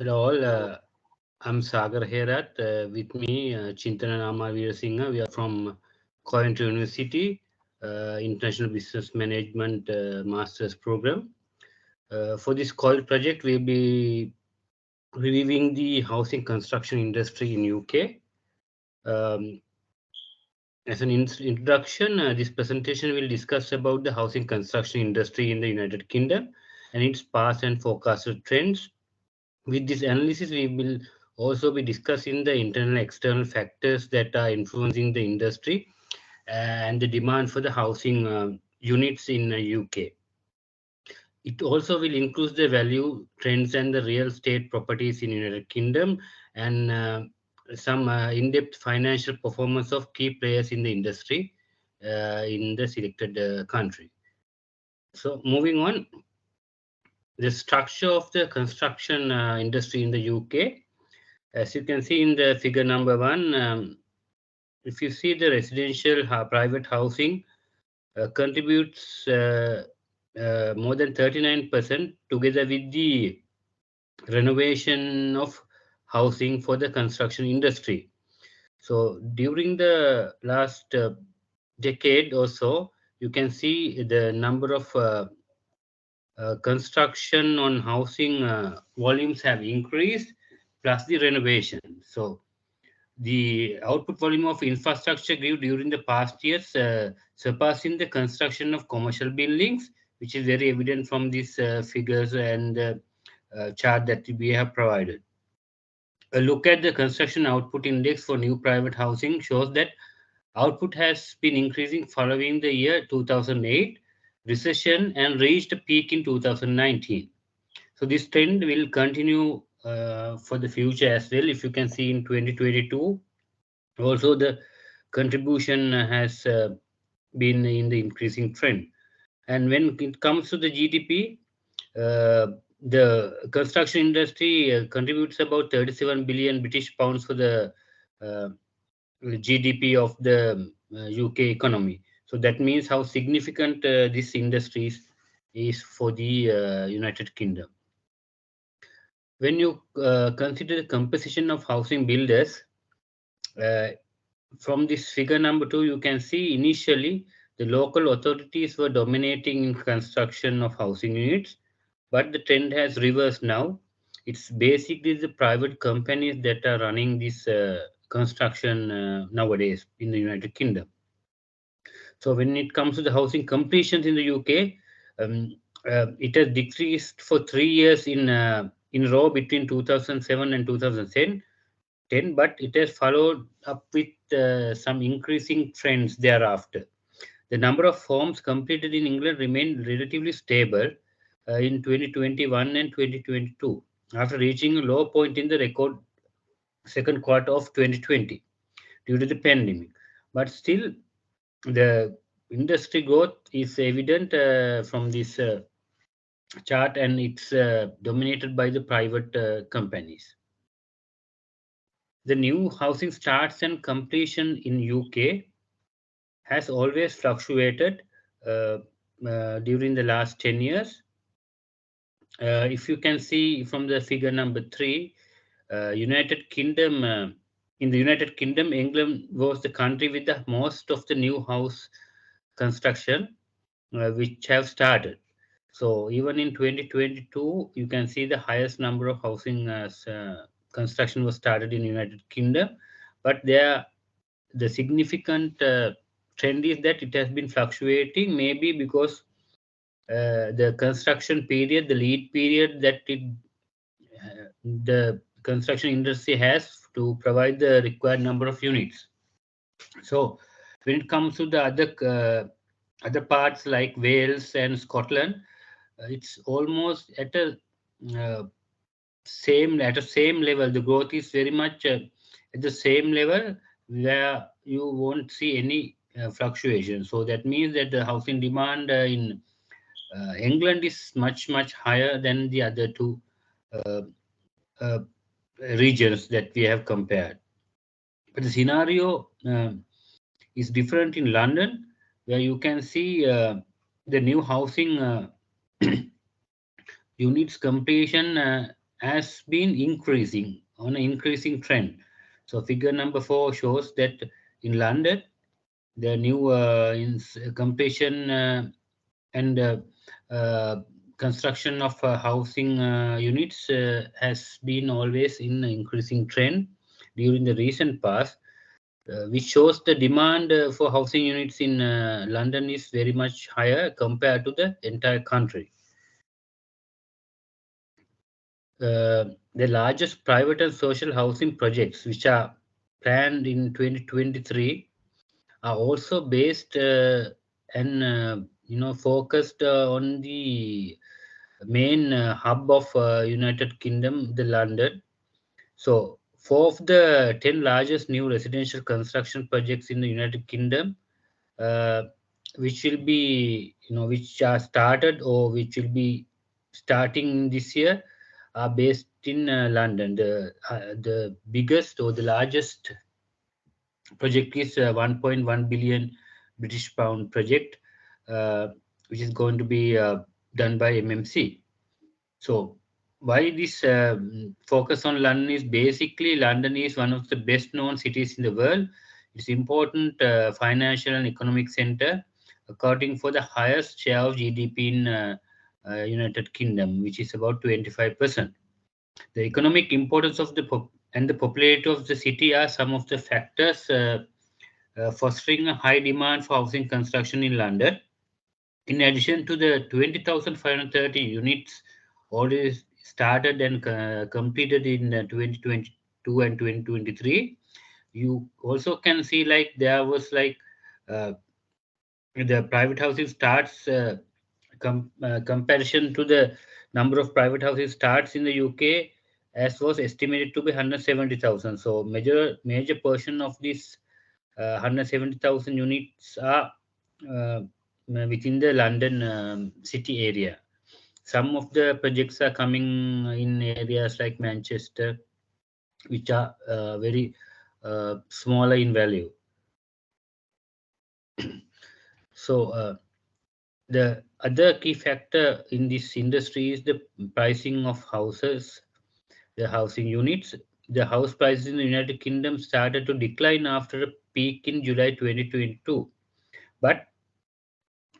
Hello all, I'm Sagar Herat. With me, Chintana Nama Veerasinghe. We are from Coventry University, International Business Management Master's Program. For this COIL project, we'll be reviewing the housing construction industry in UK. Um, as an introduction, this presentation will discuss about the housing construction industry in the United Kingdom and its past and forecasted trends. With this analysis, we will also be discussing the internal and external factors that are influencing the industry and the demand for the housing units in the UK. It also will include the value trends and the real estate properties in United Kingdom and some in-depth financial performance of key players in the industry in the selected country. So moving on, the structure of the construction industry in the UK. As you can see in the figure number 1, if you see the residential private housing contributes more than 39% together with the renovation of housing for the construction industry. So during the last decade or so, you can see the number of construction on housing volumes have increased plus the renovation. So the output volume of infrastructure grew during the past years, surpassing the construction of commercial buildings, which is very evident from these figures and chart that we have provided. A look at the construction output index for new private housing shows that output has been increasing following the year 2008 recession and reached a peak in 2019. So this trend will continue for the future as well. If you can see in 2022, also the contribution has been in the increasing trend. And when it comes to the GDP, the construction industry contributes about 37 billion British pounds for the GDP of the UK economy. So that means how significant this industry is for the United Kingdom. When you consider the composition of housing builders, uh, from this figure number 2, you can see initially the local authorities were dominating in construction of housing units, but the trend has reversed now. It's basically the private companies that are running this construction nowadays in the United Kingdom. So when it comes to the housing completions in the UK, it has decreased for 3 years in a row between 2007 and 2010, but it has followed up with some increasing trends thereafter. The number of homes completed in England remained relatively stable in 2021 and 2022, after reaching a low point in the record second quarter of 2020 due to the pandemic. But still, the industry growth is evident from this chart, and it's dominated by the private companies. The new housing starts and completion in UK has always fluctuated during the last 10 years. If you can see from the figure number 3, United Kingdom, in the United Kingdom, England was the country with the most of the new house construction which have started. So even in 2022, you can see the highest number of housing construction was started in United Kingdom, but there the significant trend is that it has been fluctuating, maybe because the construction period, the lead period that the construction industry has to provide the required number of units. So when it comes to the other parts like Wales and Scotland, it's almost at a same level. The growth is very much at the same level where you won't see any fluctuation. So that means that the housing demand in England is much higher than the other two uh, uh, regions that we have compared. But the scenario is different in London, where you can see the new housing units completion has been increasing on an increasing trend. So figure number 4 shows that in London, the new completion and construction of housing units has been always in an increasing trend during the recent past, which shows the demand for housing units in London is very much higher compared to the entire country. The largest private and social housing projects which are planned in 2023 are also based and focused on the main hub of United Kingdom, the London. So 4 of the 10 largest new residential construction projects in the United Kingdom, uh, which will be, which are started or which will be starting this year, are based in London. The biggest or the largest project is 1.1 billion British pound project, uh, which is going to be done by MMC. So why this focus on London is basically London is one of the best known cities in the world. It's important financial and economic center, accounting for the highest share of GDP in United Kingdom, which is about 25%. The economic importance of and the popularity of the city are some of the factors fostering a high demand for housing construction in London. In addition to the 20,530 units already started and completed in 2022 and 2023, you also can see like there was like uh, the private housing starts comparison to the number of private housing starts in the UK, as was estimated to be 170,000. So major portion of this 170,000 units are uh, within the London city area. Some of the projects are coming in areas like Manchester, which are very smaller in value. So the other key factor in this industry is the pricing of houses, the housing units. The house prices in the United Kingdom started to decline after a peak in July 2022. But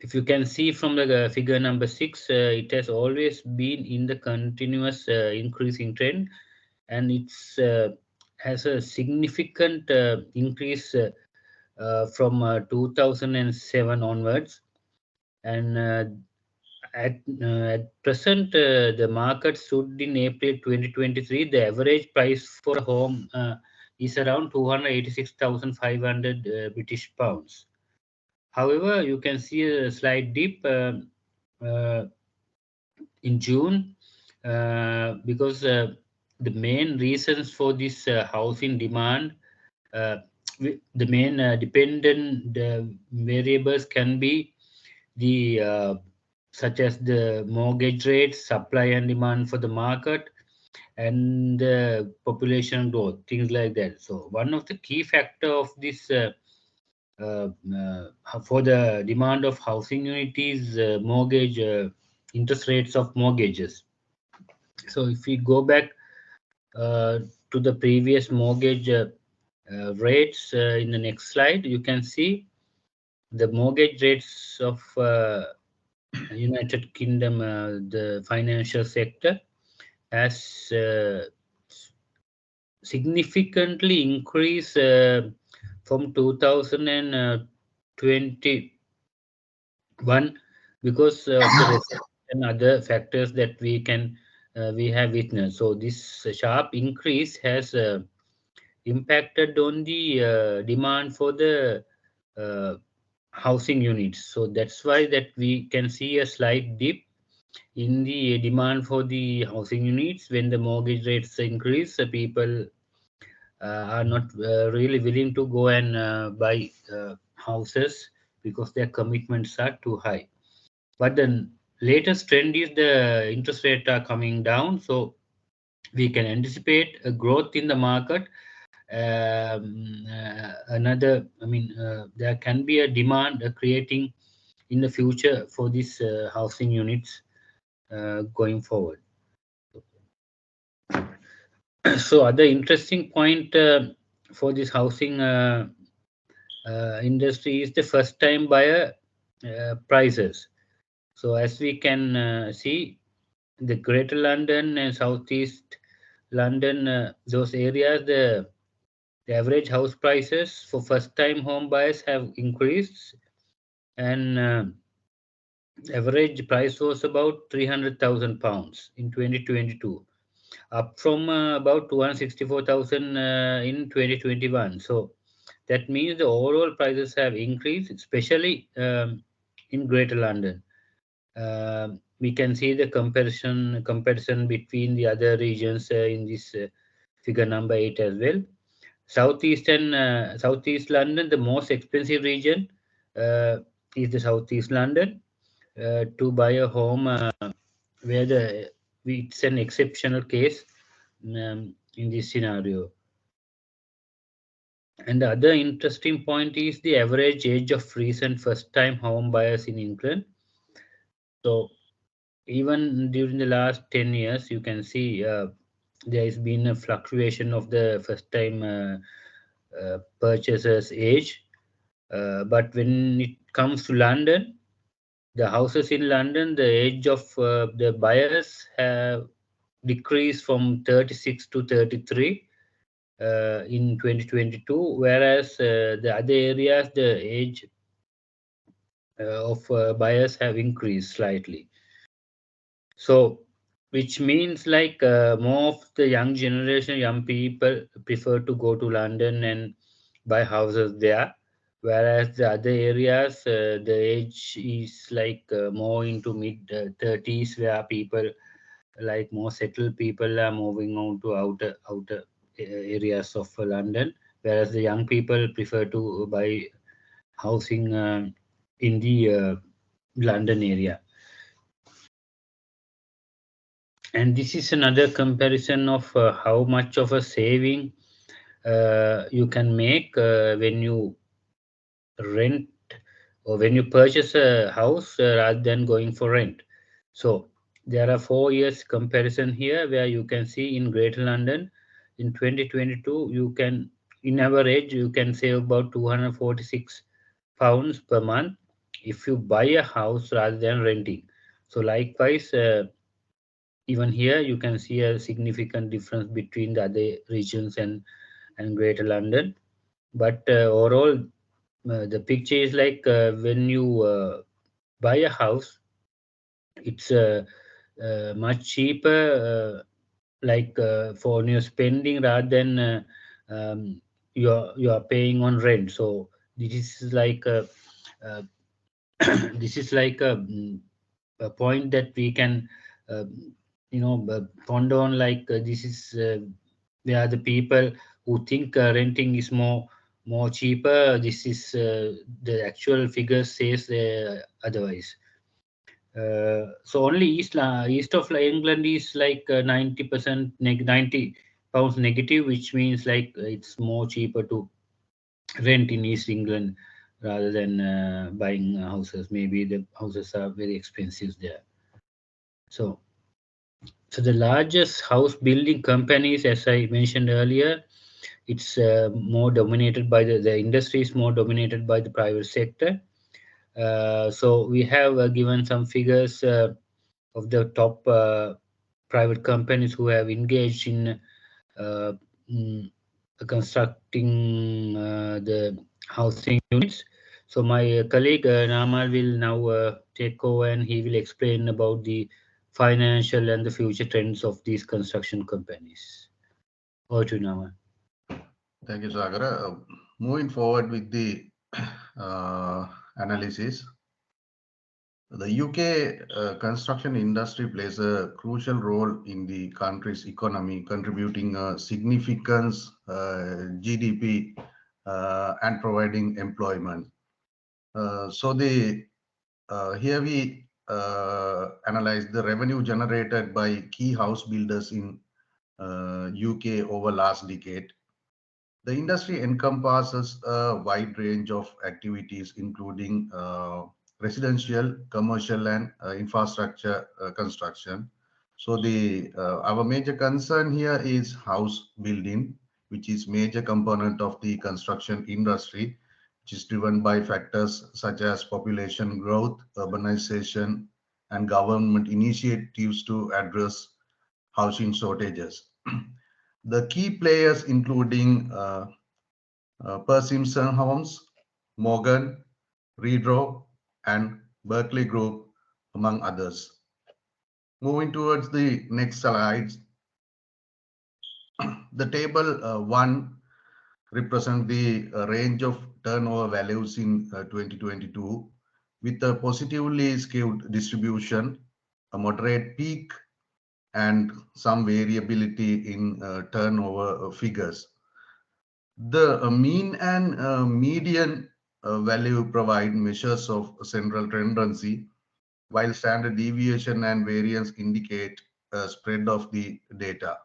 if you can see from the figure number 6, it has always been in the continuous increasing trend, and it's has a significant increase from 2007 onwards. And at present, the market stood in April 2023. The average price for a home is around 286,500 British pounds. However, you can see a slight dip uh, in June because the main reasons for this housing demand, uh, the main dependent variables can be the such as the mortgage rates, supply and demand for the market, and population growth, things like that. So one of the key factor of this for the demand of housing unit is mortgage interest rates of mortgages. So if we go back to the previous mortgage rates in the next slide, you can see the mortgage rates of United Kingdom, the financial sector has significantly increased from 2021 because of the recession and other factors that we have witnessed. So this sharp increase has impacted on the demand for the uh, housing units. So that's why that we can see a slight dip in the demand for the housing units when the mortgage rates increase. People are not really willing to go and buy houses because their commitments are too high. But the latest trend is the interest rate are coming down, so we can anticipate a growth in the market. There can be a demand creating in the future for these housing units going forward. So other interesting point for this housing industry is the first time buyer prices. So as we can see, the Greater London and Southeast London, those areas, the average house prices for first time home buyers have increased, and average price was about £300,000 in 2022, up from about 264,000 in 2021. So that means the overall prices have increased, especially in Greater London. We can see the comparison between the other regions in this figure number 8 as well. Southeast London, the most expensive region is the Southeast London to buy a home, where it's an exceptional case in this scenario. And the other interesting point is the average age of recent first-time home buyers in England. So even during the last 10 years, you can see there has been a fluctuation of the first-time purchasers' age. But when it comes to London, the houses in London, the age of the buyers have decreased from 36 to 33 in 2022, whereas the other areas, the age of buyers have increased slightly. So, which means like more of the young people prefer to go to London and buy houses there, whereas the other areas, the age is like more into mid 30s, where people like more settled people are moving on to outer areas of London, whereas the young people prefer to buy housing in the London area. And this is another comparison of how much of a saving you can make when you rent or when you purchase a house rather than going for rent. So there are 4 years comparison here, where you can see in Greater London in 2022, you can, in average, you can save about £246 per month if you buy a house rather than renting. So likewise, even here you can see a significant difference between the other regions and Greater London. But overall, the picture is like when you buy a house, it's much cheaper, like for your spending, rather than you are paying on rent. So this is like uh, this is like a point that we can uh, ponder on, like this is where the people who think renting is more cheaper, this is the actual figure says otherwise. So only east of England is like 90% 90 pounds negative, which means like it's more cheaper to rent in East England rather than buying houses. Maybe the houses are very expensive there. So, so the largest house building companies, as I mentioned earlier, it's more dominated by the industry is more dominated by the private sector. So we have given some figures of the top private companies who have engaged in uh, mm, constructing the housing units. So my colleague Namal will now take over, and he will explain about the financial and the future trends of these construction companies. Over to you, Namal. Thank you, Sagar. Moving forward with the analysis, the UK construction industry plays a crucial role in the country's economy, contributing a significant GDP and providing employment. So the here we analyze the revenue generated by key house builders in UK over last decade. The industry encompasses a wide range of activities, including residential, commercial, and infrastructure construction. So our major concern here is house building, which is major component of the construction industry, which is driven by factors such as population growth, urbanization, and government initiatives to address housing shortages. The key players including Per Simpson Homes, Morgan, Redrow, and Berkeley Group, among others. Moving towards the next slide, the table 1 represents the range of turnover values in 2022 with a positively skewed distribution, a moderate peak, and some variability in turnover figures. The mean and median value provide measures of central tendency, while standard deviation and variance indicate a spread of the data.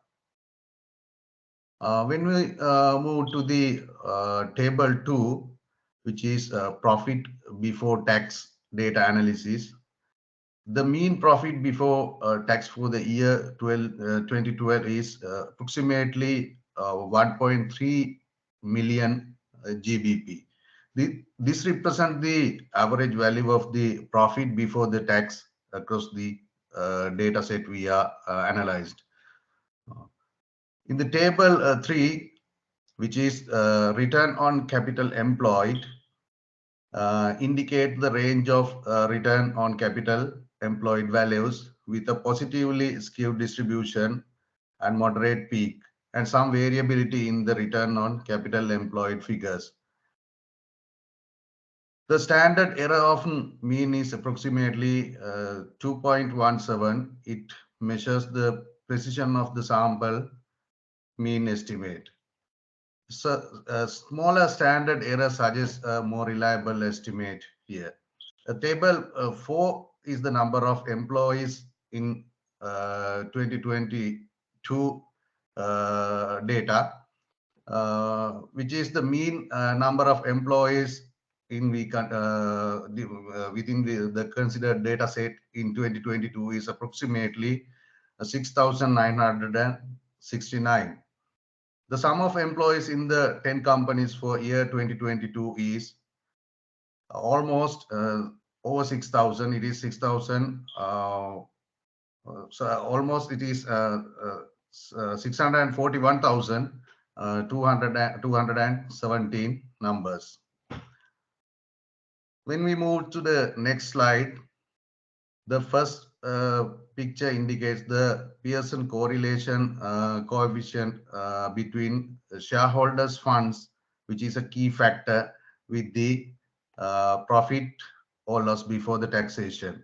When we move to the table 2, which is profit before tax data analysis, the mean profit before tax for the year 2012 is approximately 1.3 million GBP. This represents the average value of the profit before the tax across the data set we are analyzed. In the table 3, which is return on capital employed, indicate the range of return on capital employed values with a positively skewed distribution and moderate peak, and some variability in the return on capital employed figures. The standard error of mean is approximately 2.17. It measures the precision of the sample mean estimate. So a smaller standard error suggests a more reliable estimate here. Table 4 is the number of employees in 2022 data, which is the mean number of employees in within the considered data set in 2022 is approximately 6,969. The sum of employees in the 10 companies for year 2022 is almost over 6,000. It is 6,000. So almost it is 641,217 numbers. When we move to the next slide, the first picture indicates the Pearson correlation coefficient between shareholders' funds, which is a key factor, with the profit or loss before the taxation.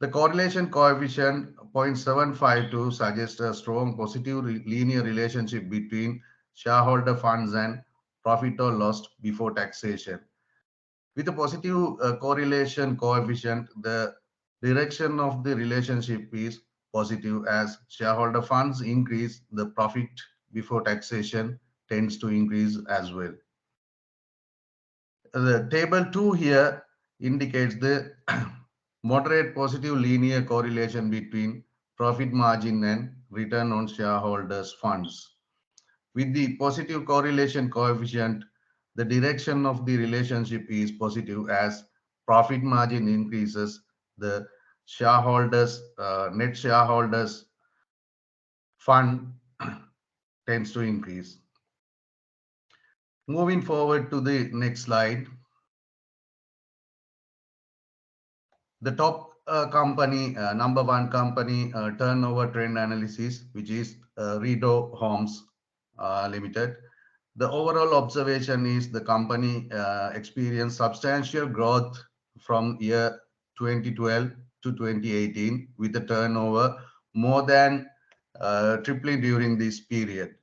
The correlation coefficient 0.752 suggests a strong positive linear relationship between shareholder funds and profit or loss before taxation. With a positive correlation coefficient, the direction of the relationship is positive. As shareholder funds increase, the profit before taxation tends to increase as well. The table 2 here indicates the moderate positive linear correlation between profit margin and return on shareholders' funds. With the positive correlation coefficient, the direction of the relationship is positive. As profit margin increases, the net shareholders fund tends to increase. Moving forward to the next slide, the top company, number one company turnover trend analysis, which is Redrow Homes Limited. The overall observation is the company experienced substantial growth from year 2012 to 2018, with a turnover more than tripling during this period.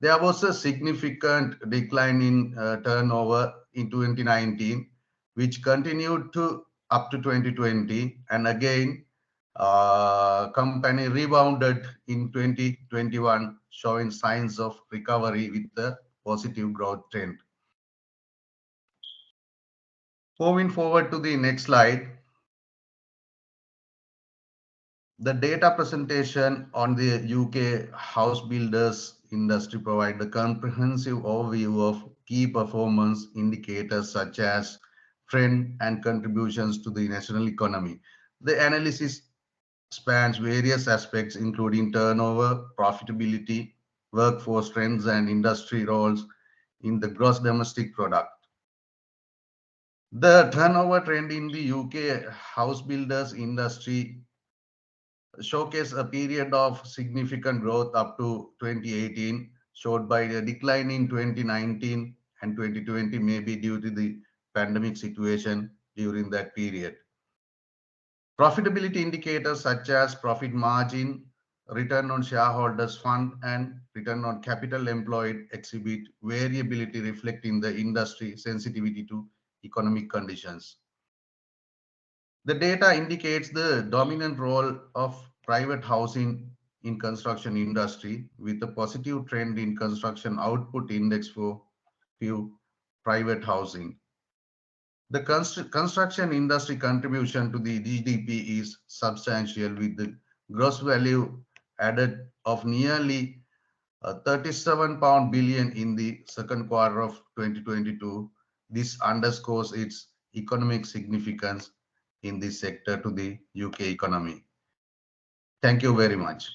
There was a significant decline in turnover in 2019, which continued to up to 2020, and again company rebounded in 2021, showing signs of recovery with the positive growth trend. Moving forward to the next slide, The data presentation on the UK house builders industry provide a comprehensive overview of key performance indicators such as trend and contributions to the national economy. The analysis spans various aspects including turnover, profitability, workforce trends, and industry roles in the gross domestic product. The turnover trend in the UK house builders industry showcase a period of significant growth up to 2018, showed by a decline in 2019 and 2020, maybe due to the pandemic situation during that period. Profitability indicators such as profit margin, return on shareholders fund, and return on capital employed exhibit variability reflecting the industry sensitivity to economic conditions. The data indicates the dominant role of private housing in construction industry with a positive trend in construction output index for few private housing. The construction industry contribution to the GDP is substantial with the gross value added of nearly 37 billion in the second quarter of 2022. This underscores its economic significance in this sector to the UK economy. Thank you very much.